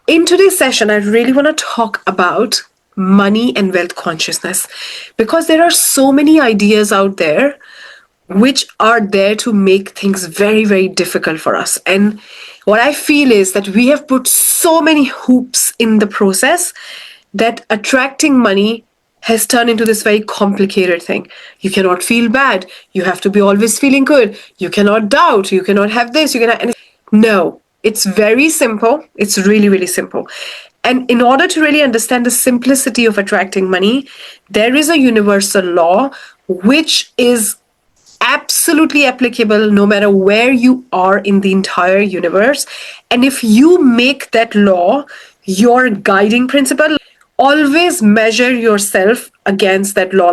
In today's session, I really want to talk about money and wealth consciousness because there are so many ideas out there which are there to make things very, very difficult for us. And what I feel is that we have put so many hoops in the process that attracting money has turned into this very complicated thing. You cannot feel bad. You have to be always feeling good. You cannot doubt. You cannot have this. You cannot. No, it's very simple. It's really, really simple. And in order to really understand the simplicity of attracting money, there is a universal law which is absolutely applicable no matter where you are in the entire universe. And if you make that law your guiding principle, always measure yourself against that law,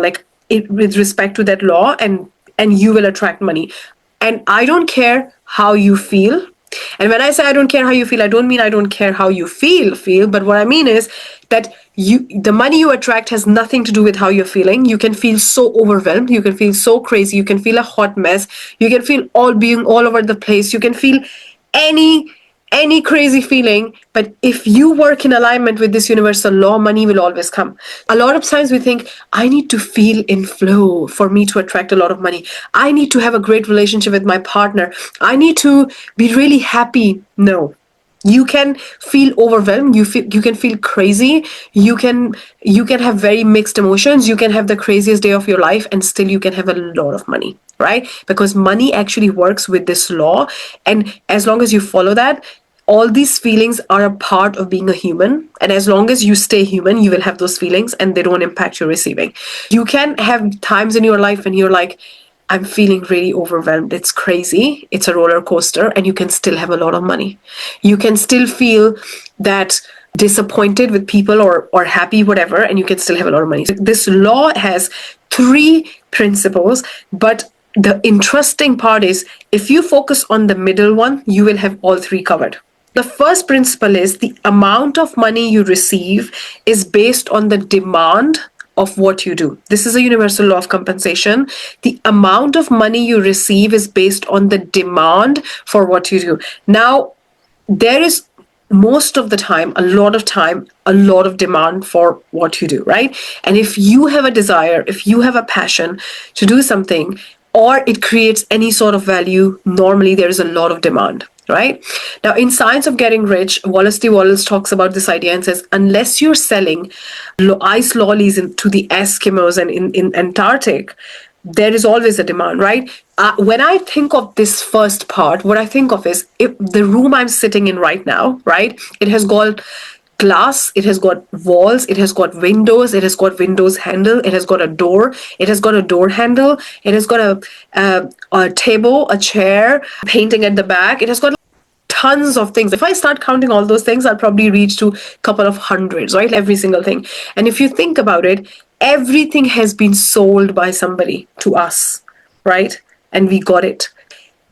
with respect to that law, and you will attract money. And I don't care how you feel. And when I say I don't care how you feel, I don't mean I don't care how you feel, but what I mean is that the money you attract has nothing to do with how you're feeling. You can feel so overwhelmed, you can feel so crazy, you can feel a hot mess, you can feel being all over the place, you can feel any crazy feeling, but if you work in alignment with this universal law, money will always come. A lot of times we think, I need to feel in flow for me to attract a lot of money. I need to have a great relationship with my partner. I need to be really happy. No. You can feel overwhelmed. You can feel crazy. You can have very mixed emotions. You can have the craziest day of your life, and still you can have a lot of money, right? Because money actually works with this law, and as long as you follow that, all these feelings are a part of being a human. And as long as you stay human, you will have those feelings, and they don't impact your receiving. You can have times in your life when you're like, I'm feeling really overwhelmed. It's crazy. It's a roller coaster, and you can still have a lot of money. You can still feel that disappointed with people or happy, whatever, and you can still have a lot of money. So this law has 3 principles, but the interesting part is if you focus on the middle one, you will have all 3 covered. The first principle is the amount of money you receive is based on the demand of what you do. This is a universal law of compensation. The amount of money you receive is based on the demand for what you do. Now, there is most of the time, a lot of demand for what you do, right? And if you have a desire, if you have a passion to do something, or it creates any sort of value, normally there is a lot of demand. Right? Now, in Science of Getting Rich, Wallace D. Wallace talks about this idea and says, unless you're selling ice lollies to the Eskimos and in Antarctic, there is always a demand, right? When I think of this first part, what I think of is the room I'm sitting in right now, right? It has got glass, it has got walls, it has got windows, it has got windows handle, it has got a door, it has got a door handle, it has got a table, a chair, painting at the back, it has got tons of things. If I start counting all those things, I'll probably reach to a couple of hundreds, right? Every single thing. And if you think about it, everything has been sold by somebody to us, right? And we got it.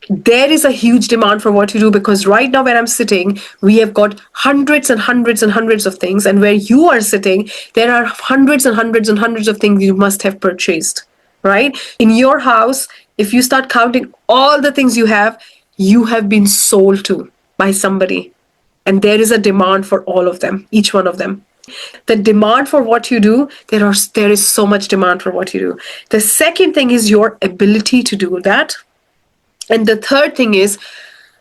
There is a huge demand for what you do, because right now where I'm sitting, we have got hundreds and hundreds and hundreds of things. And where you are sitting, there are hundreds and hundreds and hundreds of things you must have purchased, right? In your house, if you start counting all the things you have been sold to by somebody. And there is a demand for all of them, each one of them. The demand for what you do, there is so much demand for what you do. The second thing is your ability to do that. And the third thing is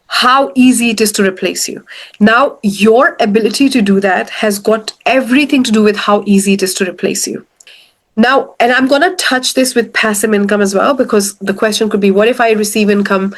how easy it is to replace you. Now, your ability to do that has got everything to do with how easy it is to replace you. Now, and I'm going to touch this with passive income as well, because the question could be, what if I receive income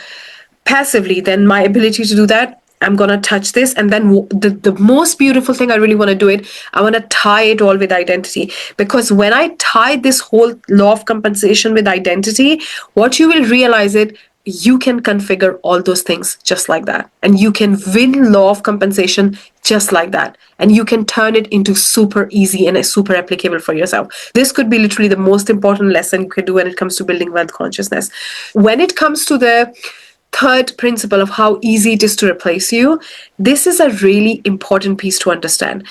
passively? Then my ability to do that, I'm going to touch this. And then the most beautiful thing, I really want to do it, I want to tie it all with identity. Because when I tie this whole law of compensation with identity, what you will realize is you can configure all those things just like that. And you can win law of compensation just like that. And you can turn it into super easy and super applicable for yourself. This could be literally the most important lesson you can do when it comes to building wealth consciousness. When it comes to the third principle of how easy it is to replace you, this is a really important piece to understand.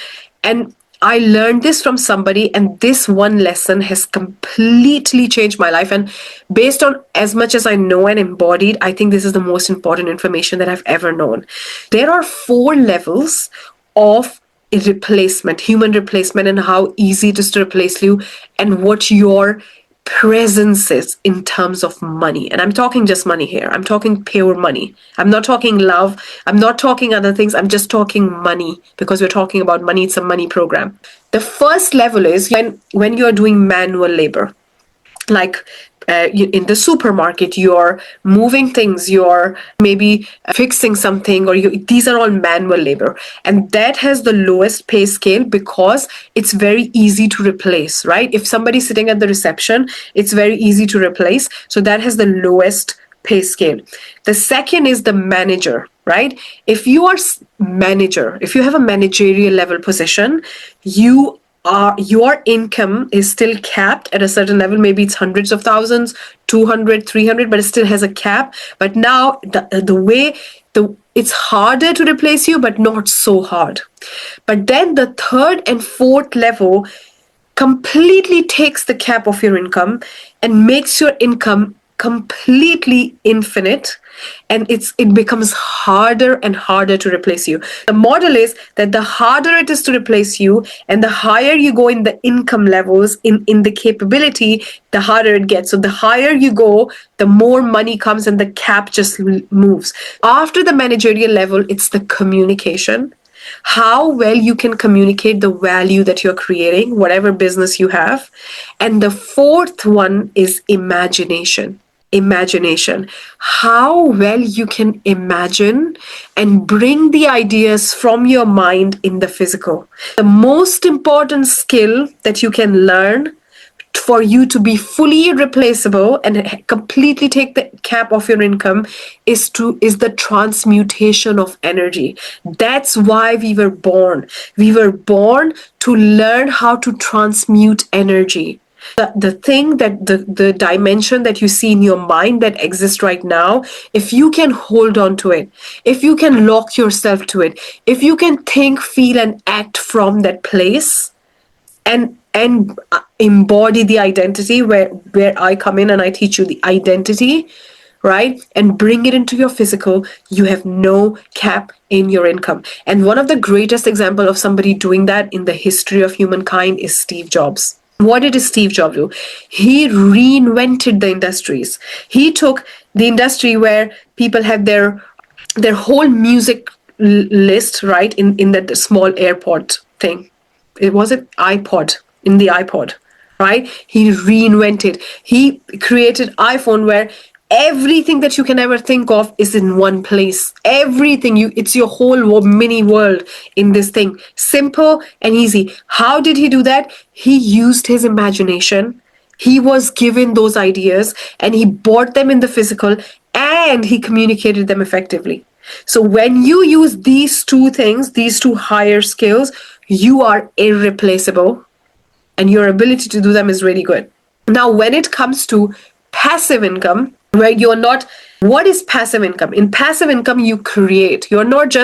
And I learned this from somebody, and this one lesson has completely changed my life. And based on as much as I know and embodied, I think this is the most important information that I've ever known. There are 4 levels of replacement, human replacement, and how easy it is to replace you, and what your presence is in terms of money. And I'm talking just money here. I'm talking pure money. I'm not talking love. I'm not talking other things. I'm just talking money, because we're talking about money. It's a money program. The first level is when you're doing manual labor, like in the supermarket, you're moving things, you're maybe fixing something, or these are all manual labor, and that has the lowest pay scale because it's very easy to replace, right? If somebody's sitting at the reception, it's very easy to replace, so that has the lowest pay scale. The second is the manager, right? If you are manager, if you have a managerial level position, your income is still capped at a certain level. Maybe it's hundreds of thousands, 200, 300, but it still has a cap. But now it's harder to replace you, but not so hard. But then the third and fourth level completely takes the cap of your income and makes your income completely infinite, and it becomes harder and harder to replace you. The model is that the harder it is to replace you, and the higher you go in the income levels, in the capability, the harder it gets. So the higher you go, the more money comes, and the cap just moves. After the managerial level, it's the communication. How well you can communicate the value that you're creating, whatever business you have. And the fourth one is imagination. How well you can imagine and bring the ideas from your mind in the physical. The most important skill that you can learn for you to be fully replaceable and completely take the cap off your income is the transmutation of energy. That's why we were born. We were born to learn how to transmute energy. The thing that the dimension that you see in your mind that exists right now, if you can hold on to it, if you can lock yourself to it, if you can think, feel, and act from that place, and embody the identity where I come in and I teach you the identity, right? And bring it into your physical, you have no cap in your income. And one of the greatest example of somebody doing that in the history of humankind is Steve Jobs. What did Steve Jobs do? He reinvented the industries. He took the industry where people have their whole music list, right, in that small AirPod thing. It was it iPod, in the iPod, right? He reinvented. He created iPhone where everything that you can ever think of is in one place. Everything, it's your whole mini world in this thing. Simple and easy. How did he do that? He used his imagination. He was given those ideas and he brought them in the physical, and he communicated them effectively. So when you use these two things, these two higher skills, you are irreplaceable, and your ability to do them is really good. Now, when it comes to passive income, where you're not, what is passive income? In passive income, you create. You're not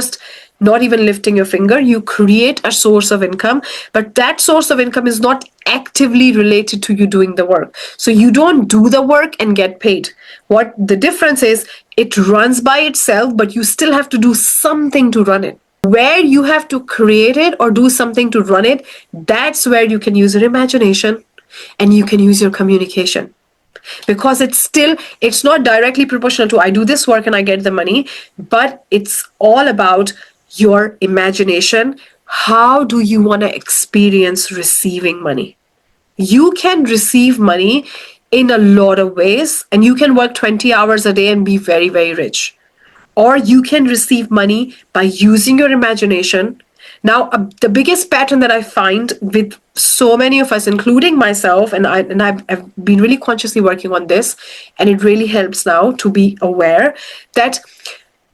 even lifting your finger. You create a source of income, but that source of income is not actively related to you doing the work. So you don't do the work and get paid. What the difference is, it runs by itself, but you still have to do something to run it. Where you have to create it or do something to run it, that's where you can use your imagination and you can use your communication. Because it's not directly proportional to I do this work and I get the money, but it's all about your imagination. How do you want to experience receiving money? You can receive money in a lot of ways, and you can work 20 hours a day and be very, very rich. Or you can receive money by using your imagination. Now, the biggest pattern that I find with so many of us, including myself, and I've been really consciously working on this, and it really helps now to be aware that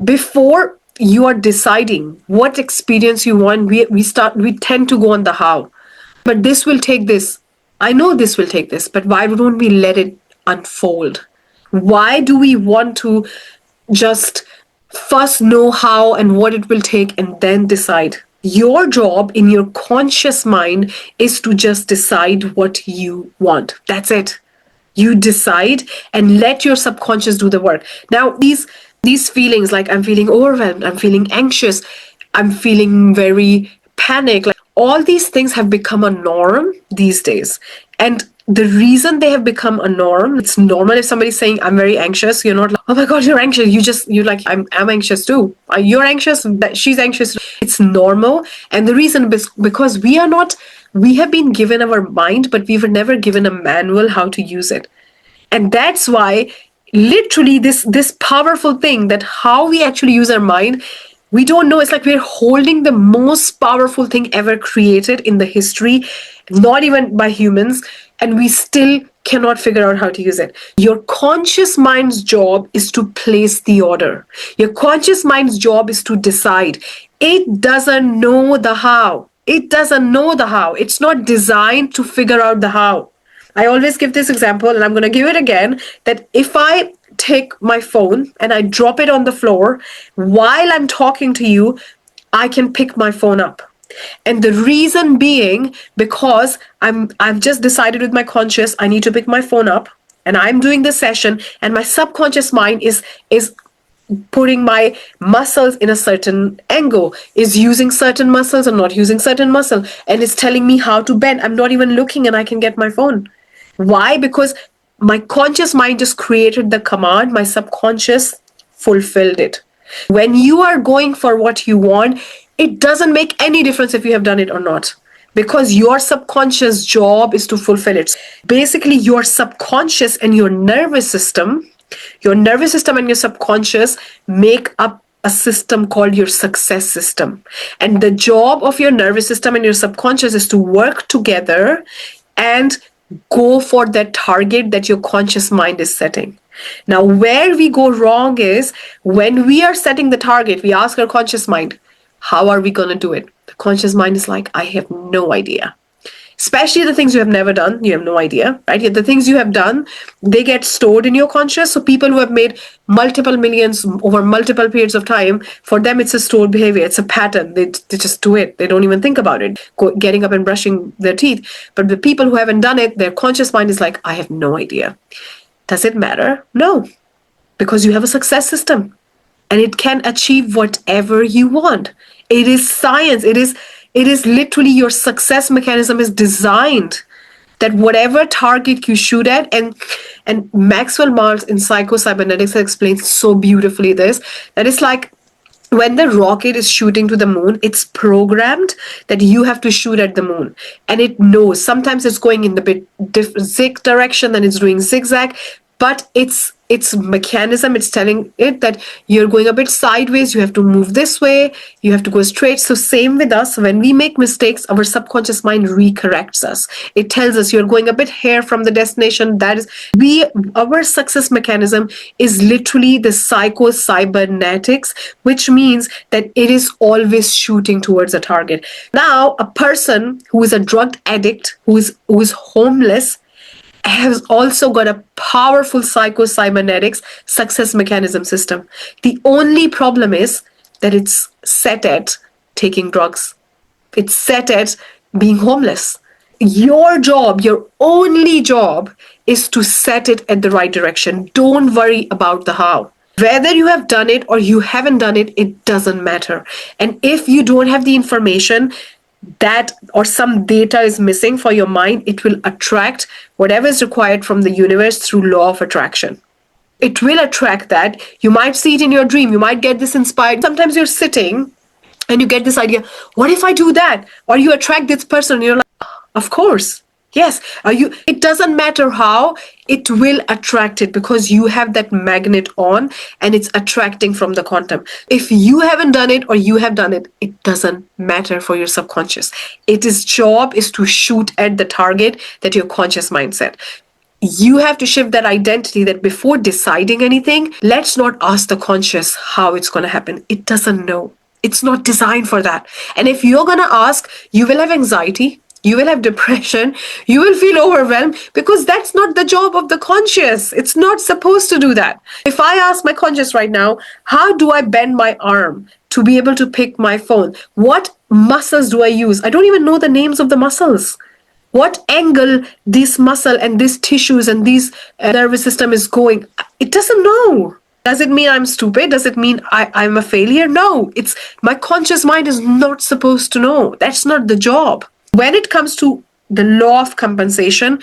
before you are deciding what experience you want, we tend to go on the how. But this will take this. I know this will take this, but why don't we let it unfold? Why do we want to just first know how and what it will take and then decide? Your job in your conscious mind is to just decide what you want. That's it. You decide and let your subconscious do the work. Now, these feelings, like I'm feeling overwhelmed, I'm feeling anxious, I'm feeling very panic. Like, all these things have become a norm these days. And the reason they have become a norm, it's normal if somebody's saying, I'm very anxious, you're not like, oh my God, you're anxious. You're like, I'm anxious too. You're anxious, she's anxious. It's normal. And the reason is because we have been given our mind, but we were never given a manual how to use it. And that's why literally this powerful thing, that how we actually use our mind, we don't know. It's like we're holding the most powerful thing ever created in the history, not even by humans, and we still cannot figure out how to use it. Your conscious mind's job is to place the order. Your conscious mind's job is to decide. It doesn't know the how. It doesn't know the how. It's not designed to figure out the how. I always give this example, and I'm going to give it again, that if I take my phone and I drop it on the floor while I'm talking to you, I can pick my phone up. And the reason being, because I've just decided with my conscious, I need to pick my phone up, and I'm doing the session, and my subconscious mind is putting my muscles in a certain angle, is using certain muscles or not using certain muscle, and it's telling me how to bend. I'm not even looking and I can get my phone. Why? Because my conscious mind just created the command, my subconscious fulfilled it. When you are going for what you want, it doesn't make any difference if you have done it or not, because your subconscious job is to fulfill it. Basically, your subconscious and your nervous system and your subconscious make up a system called your success system. And the job of your nervous system and your subconscious is to work together and go for that target that your conscious mind is setting. Now, where we go wrong is when we are setting the target, we ask our conscious mind, how are we going to do it? The conscious mind is like, I have no idea. Especially the things you have never done, you have no idea, right? Yet the things you have done, they get stored in your conscious. So people who have made multiple millions over multiple periods of time, for them it's a stored behavior, it's a pattern. They just do it. They don't even think about it, getting up and brushing their teeth. But the people who haven't done it, their conscious mind is like, I have no idea. Does it matter? No, because you have a success system and it can achieve whatever you want. It is science. It is literally your success mechanism is designed that whatever target you shoot at, and Maxwell Maltz in Psycho-Cybernetics explains so beautifully this, that it's like when the rocket is shooting to the moon, it's programmed that you have to shoot at the moon. And it knows sometimes it's going in the bit zig direction, then it's doing zigzag, but its mechanism, it's telling it that you're going a bit sideways, you have to move this way, you have to go straight. So same with us, when we make mistakes, our subconscious mind recorrects us. It tells us you're going a bit here from the destination. That is, our success mechanism is literally the psycho-cybernetics, which means that it is always shooting towards a target. Now, a person who is a drug addict, who is homeless, has also got a powerful psycho-cybernetics success mechanism system. The only problem is that it's set at taking drugs. It's set at being homeless. Your job, your only job, is to set it at the right direction. Don't worry about the how. Whether you have done it or you haven't done it, it doesn't matter. And if you don't have the information, that or some data is missing for your mind, it will attract whatever is required from the universe through law of attraction. It will attract that. You might see it in your dream. You might get this inspired. Sometimes you're sitting and you get this idea, what if I do that? Or you attract this person and you're like, of course. Yes, it doesn't matter how, it will attract it because you have that magnet on and it's attracting from the quantum. If you haven't done it or you have done it, it doesn't matter for your subconscious. Its job is to shoot at the target that your conscious mind set. You have to shift that identity that before deciding anything, let's not ask the conscious how it's going to happen. It doesn't know. It's not designed for that. And if you're going to ask, you will have anxiety. You will have depression, you will feel overwhelmed because that's not the job of the conscious. It's not supposed to do that. If I ask my conscious right now, how do I bend my arm to be able to pick my phone? What muscles do I use? I don't even know the names of the muscles. What angle this muscle and these tissues and this nervous system is going, it doesn't know. Does it mean I'm stupid? Does it mean I'm a failure? No, it's my conscious mind is not supposed to know. That's not the job. When it comes to the law of compensation,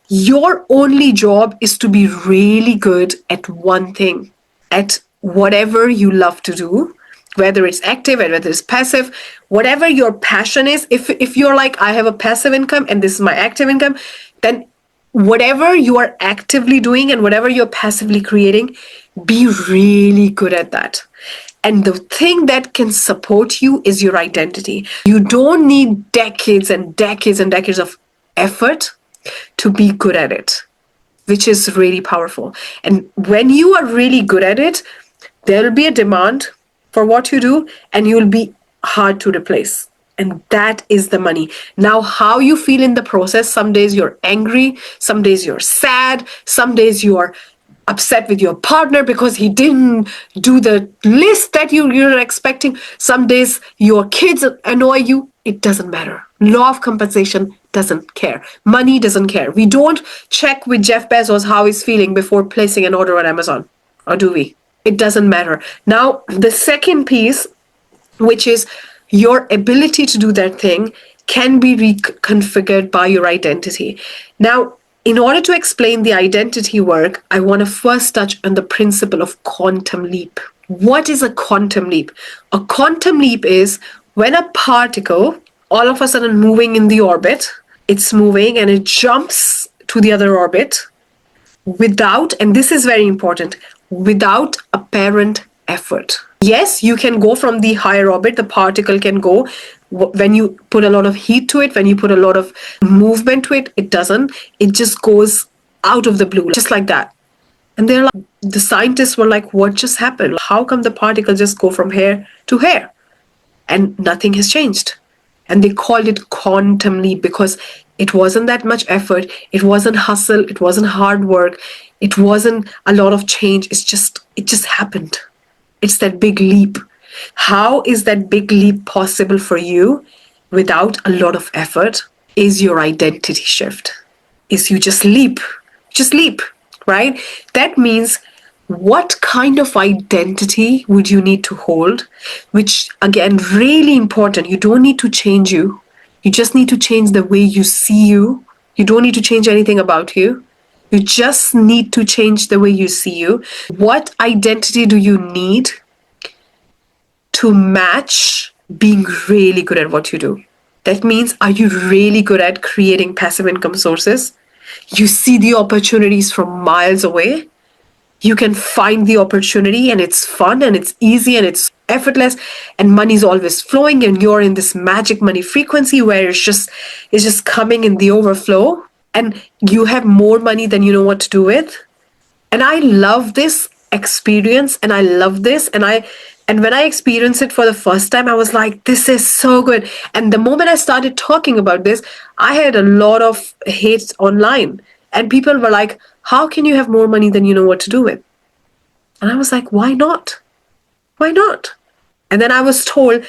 your only job is to be really good at one thing, at whatever you love to do, whether it's active and whether it's passive, whatever your passion is. If you're like, I have a passive income and this is my active income, then whatever you are actively doing and whatever you're passively creating, be really good at that. And the thing that can support you is your identity. You don't need decades and decades and decades of effort to be good at it, which is really powerful. And when you are really good at it, there will be a demand for what you do and you'll be hard to replace. And that is the money. Now, how you feel in the process, some days you're angry, some days you're sad, some days you're upset with your partner because he didn't do the list that you're expecting. Some days your kids annoy you. It doesn't matter. Law of compensation doesn't care. Money doesn't care. We don't check with Jeff Bezos how he's feeling before placing an order on Amazon. Or do we? It doesn't matter. Now, the second piece, which is your ability to do that thing, can be reconfigured by your identity. Now, in order to explain the identity work, I want to first touch on the principle of quantum leap. What is a quantum leap? A quantum leap is when a particle, all of a sudden moving in the orbit, it's moving and it jumps to the other orbit without, and this is very important, without apparent effort. Yes, you can go from the higher orbit, the particle can go. When you put a lot of heat to it, when you put a lot of movement to it, it doesn't. It just goes out of the blue, just like that. And they're like, the scientists were like, what just happened? How come the particle just go from here to here? And nothing has changed. And they called it quantum leap because it wasn't that much effort. It wasn't hustle. It wasn't hard work. It wasn't a lot of change. It just happened. It's that big leap. How is that big leap possible for you without a lot of effort? Is your identity shift. Is you just leap, right? That means what kind of identity would you need to hold? Which, again, really important. You don't need to change you. You just need to change the way you see you. You don't need to change anything about you. You just need to change the way you see you. What identity do you need to match being really good at what you do? That means, are you really good at creating passive income sources? You see the opportunities from miles away. You can find the opportunity and it's fun and it's easy and it's effortless and money's always flowing and you're in this magic money frequency where it's just coming in the overflow and you have more money than you know what to do with. And I love this experience and I love this. And when I experienced it for the first time, I was like, this is so good. And the moment I started talking about this, I had a lot of hate online. And people were like, how can you have more money than you know what to do with? And I was like, why not? Why not? And then I was told,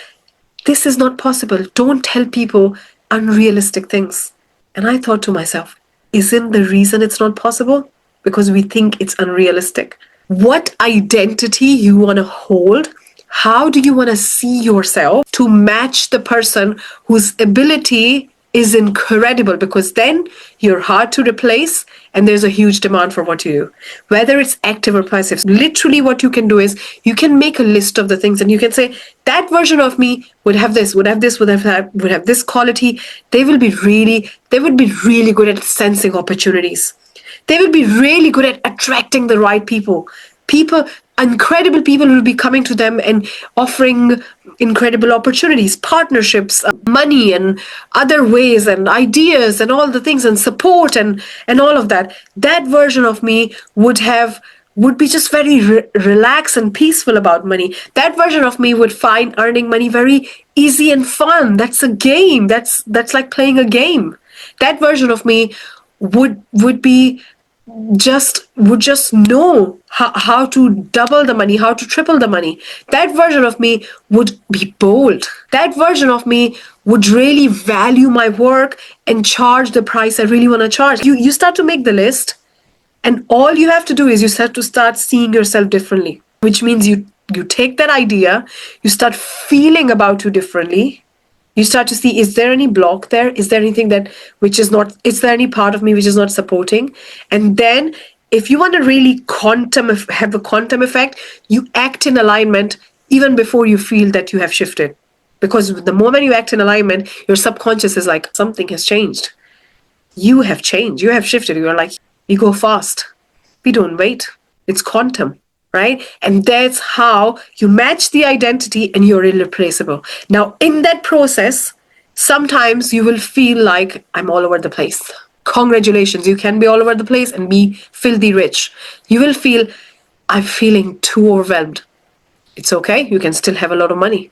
this is not possible. Don't tell people unrealistic things. And I thought to myself, isn't the reason it's not possible? Because we think it's unrealistic. What identity you want to hold? How do you want to see yourself to match the person whose ability is incredible? Because then you're hard to replace and there's a huge demand for what you do. Whether it's active or passive, literally what you can do is you can make a list of the things and you can say, that version of me would have this, would have this quality. They would be really good at sensing opportunities. They will be really good at attracting the right people. Incredible people will be coming to them and offering incredible opportunities, partnerships, money and other ways and ideas and all the things and support and all of that. That version of me would be just very relaxed and peaceful about money. That version of me would find earning money very easy and fun. That's a game. That's like playing a game. That version of me would just know how to double the money, how to triple the money. That version of me would be bold. That version of me would really value my work and charge the price I really want to charge. You start to make the list, and all you have to do is you have to start seeing yourself differently. which means you take that idea, you start feeling about you differently. You start to see, is there any block there? Is there anything is there any part of me which is not supporting? And then if you want to really have a quantum effect, you act in alignment even before you feel that you have shifted. Because the moment you act in alignment, your subconscious is like, something has changed. You have changed. You have shifted. You are like, we go fast. We don't wait. It's quantum, right? And that's how you match the identity and you're irreplaceable. Now, in that process, sometimes you will feel like I'm all over the place. Congratulations, you can be all over the place and be filthy rich. You will feel, I'm feeling too overwhelmed. It's okay. You can still have a lot of money.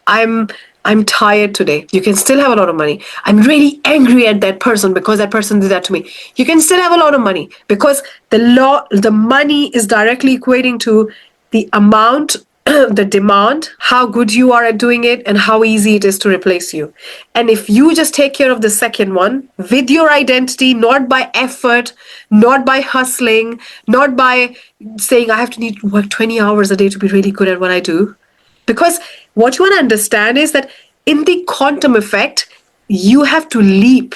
I'm tired today. You can still have a lot of money. I'm really angry at that person because that person did that to me. You can still have a lot of money because the money is directly equating to the amount, the demand, how good you are at doing it, and how easy it is to replace you. And if you just take care of the second one with your identity, not by effort, not by hustling, not by saying I have to need to work 20 hours a day to be really good at what I do. Because what you want to understand is that in the quantum effect, you have to leap.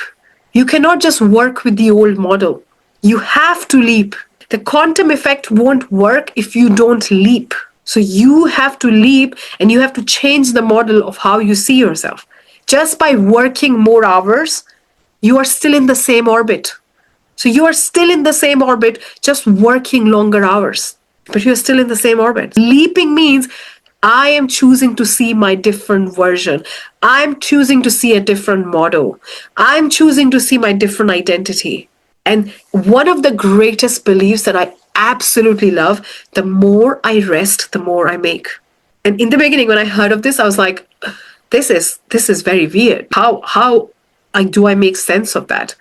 You cannot just work with the old model. You have to leap. The quantum effect won't work if you don't leap. So you have to leap and you have to change the model of how you see yourself. Just by working more hours, you are still in the same orbit. So you are still in the same orbit, just working longer hours. But you're still in the same orbit. Leaping means I am choosing to see my different version. I'm choosing to see a different model. I'm choosing to see my different identity. And one of the greatest beliefs that I absolutely love, the more I rest, the more I make. And in the beginning, when I heard of this, I was like, this is very weird. How do I make sense of that?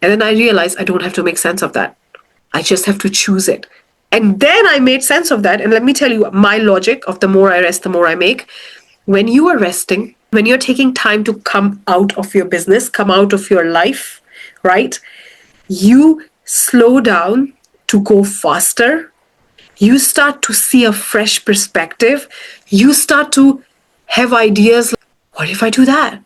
And then I realized I don't have to make sense of that. I just have to choose it. And then I made sense of that. And let me tell you my logic of the more I rest, the more I make. When you are resting, when you're taking time to come out of your business, come out of your life, right? You slow down to go faster. You start to see a fresh perspective. You start to have ideas like, what if I do that?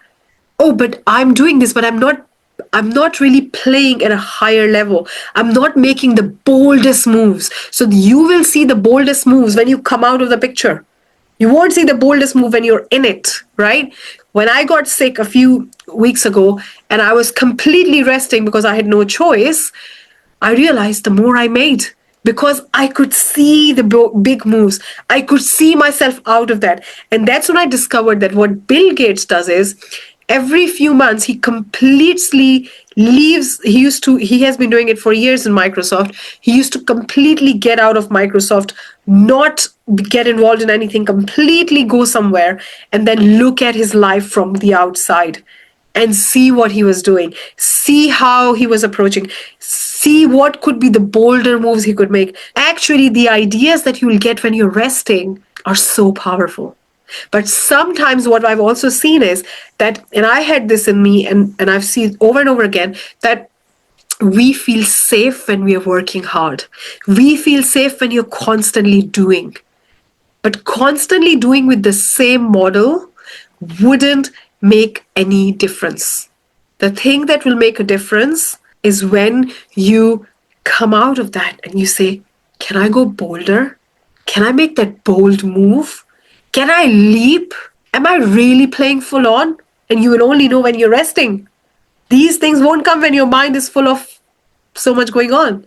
Oh, but I'm doing this, but I'm not really playing at a higher level. I'm not making the boldest moves. So you will see the boldest moves when you come out of the picture. You won't see the boldest move when you're in it, right? When I got sick a few weeks ago and I was completely resting because I had no choice, I realized the more I made because I could see the big moves. I could see myself out of that. And that's when I discovered that what Bill Gates does is every few months he completely leaves. He has been doing it for years in Microsoft. He used to completely get out of Microsoft, not get involved in anything, completely go somewhere and then look at his life from the outside and see what he was doing, see how he was approaching, see what could be the bolder moves he could make. Actually, the ideas that you will get when you're resting are so powerful. But sometimes what I've also seen is that, and I had this in me, and I've seen over and over again, that we feel safe when we are working hard. We feel safe when you're constantly doing. But constantly doing with the same model wouldn't make any difference. The thing that will make a difference is when you come out of that and you say, can I go bolder? Can I make that bold move? Can I leap? Am I really playing full on? And you will only know when you're resting. These things won't come when your mind is full of so much going on.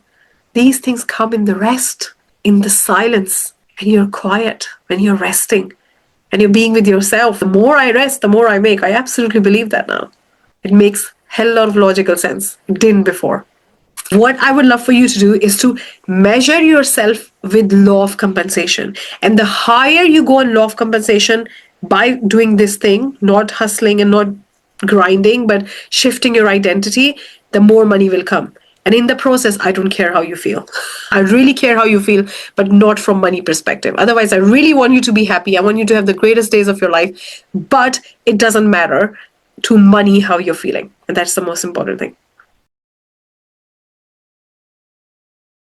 These things come in the rest, in the silence, and you're quiet when you're resting and you're being with yourself. The more I rest, the more I make. I absolutely believe that now. It makes a hell lot of logical sense. It didn't before. What I would love for you to do is to measure yourself with law of compensation. And the higher you go on law of compensation by doing this thing, not hustling and not grinding, but shifting your identity, the more money will come. And in the process, I don't care how you feel. I really care how you feel, but not from money perspective. Otherwise, I really want you to be happy. I want you to have the greatest days of your life, but it doesn't matter to money how you're feeling. And that's the most important thing.